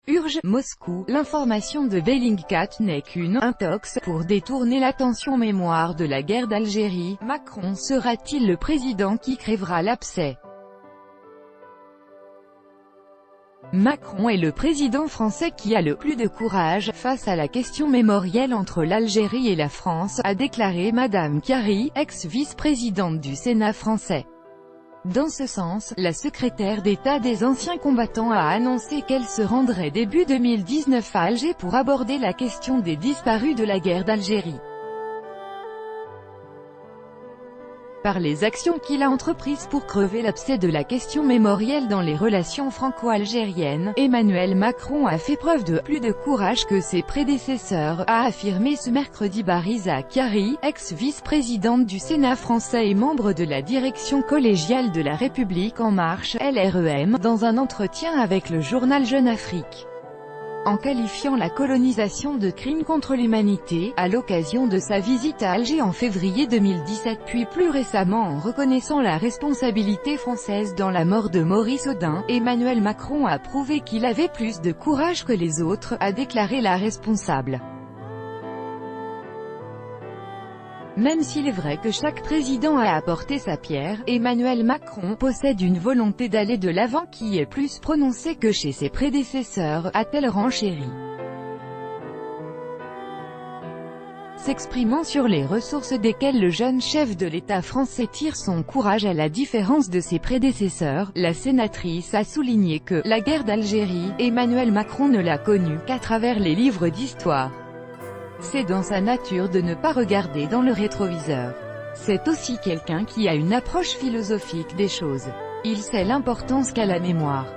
Urge, Moscou, l'information de Bellingcat n'est qu'une intox pour détourner l'attention mémoire de la guerre d'Algérie. Macron sera-t-il le président qui crèvera l'abcès? Macron est le président français qui a le plus de courage face à la question mémorielle entre l'Algérie et la France, a déclaré Madame Chiari, ex-vice-présidente du Sénat français. Dans ce sens, la secrétaire d'État des anciens combattants a annoncé qu'elle se rendrait début 2019 à Alger pour aborder la question des disparus de la guerre d'Algérie. Par les actions qu'il a entreprises pour crever l'abcès de la question mémorielle dans les relations franco-algériennes, Emmanuel Macron a fait preuve de plus de courage que ses prédécesseurs, a affirmé ce mercredi Bariza Chiari, ex-vice-présidente du Sénat français et membre de la direction collégiale de la République En Marche, LREM, dans un entretien avec le journal Jeune Afrique. En qualifiant la colonisation de crime contre l'humanité, à l'occasion de sa visite à Alger en février 2017 puis plus récemment en reconnaissant la responsabilité française dans la mort de Maurice Audin, Emmanuel Macron a prouvé qu'il avait plus de courage que les autres, a déclaré la responsable. Même s'il est vrai que chaque président a apporté sa pierre, Emmanuel Macron possède une volonté d'aller de l'avant qui est plus prononcée que chez ses prédécesseurs, a-t-elle renchéri. S'exprimant sur les ressources desquelles le jeune chef de l'État français tire son courage à la différence de ses prédécesseurs, la sénatrice a souligné que « la guerre d'Algérie, Emmanuel Macron ne l'a connue qu'à travers les livres d'histoire. C'est dans sa nature de ne pas regarder dans le rétroviseur. C'est aussi quelqu'un qui a une approche philosophique des choses. Il sait l'importance qu'a la mémoire. »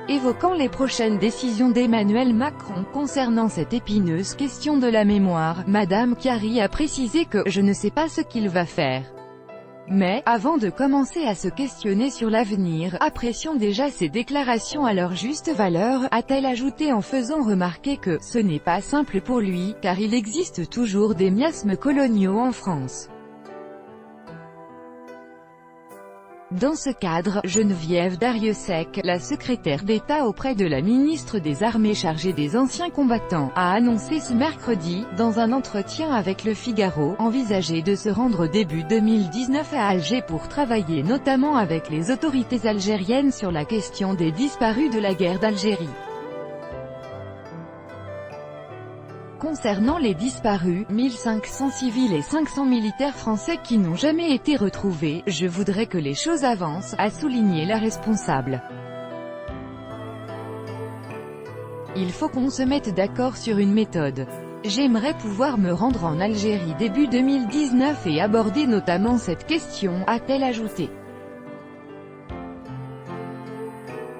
Évoquant les prochaines décisions d'Emmanuel Macron concernant cette épineuse question de la mémoire, Madame Chiari a précisé que « je ne sais pas ce qu'il va faire. Mais, avant de commencer à se questionner sur l'avenir, apprécions déjà ses déclarations à leur juste valeur, a-t-elle ajouté en faisant remarquer que « ce n'est pas simple pour lui, car il existe toujours des miasmes coloniaux en France ». Dans ce cadre, Geneviève Darrieussecq, la secrétaire d'État auprès de la ministre des Armées chargée des anciens combattants, a annoncé ce mercredi, dans un entretien avec Le Figaro, envisager de se rendre début 2019 à Alger pour travailler notamment avec les autorités algériennes sur la question des disparus de la guerre d'Algérie. Concernant les disparus, 1500 civils et 500 militaires français qui n'ont jamais été retrouvés, je voudrais que les choses avancent, a souligné la responsable. Il faut qu'on se mette d'accord sur une méthode. J'aimerais pouvoir me rendre en Algérie début 2019 et aborder notamment cette question, a-t-elle ajouté.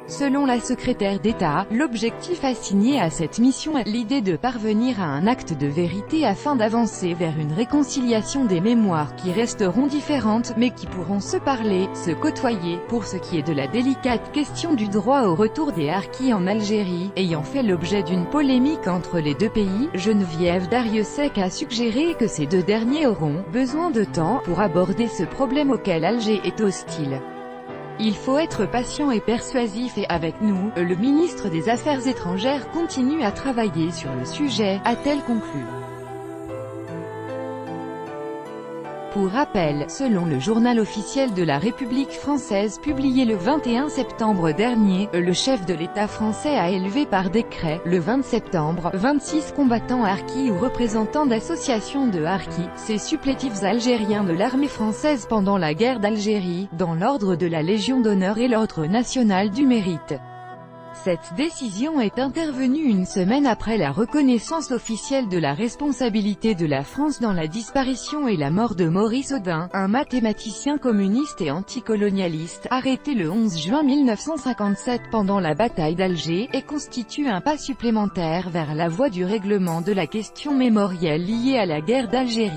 Selon la secrétaire d'État, l'objectif assigné à cette mission est l'idée de parvenir à un acte de vérité afin d'avancer vers une réconciliation des mémoires qui resteront différentes, mais qui pourront se parler, se côtoyer, pour ce qui est de la délicate question du droit au retour des harkis en Algérie, ayant fait l'objet d'une polémique entre les deux pays. Geneviève Darrieussecq a suggéré que ces deux derniers auront besoin de temps pour aborder ce problème auquel Alger est hostile. Il faut être patient et persuasif et avec nous, le ministre des Affaires étrangères continue à travailler sur le sujet, a-t-elle conclu. Pour rappel, selon le journal officiel de la République française publié le 21 septembre dernier, le chef de l'État français a élevé par décret, le 20 septembre, 26 combattants harkis ou représentants d'associations de harkis, ces supplétifs algériens de l'armée française pendant la guerre d'Algérie, dans l'ordre de la Légion d'honneur et l'ordre national du mérite. Cette décision est intervenue une semaine après la reconnaissance officielle de la responsabilité de la France dans la disparition et la mort de Maurice Audin, un mathématicien communiste et anticolonialiste, arrêté le 11 juin 1957 pendant la bataille d'Alger, et constitue un pas supplémentaire vers la voie du règlement de la question mémorielle liée à la guerre d'Algérie.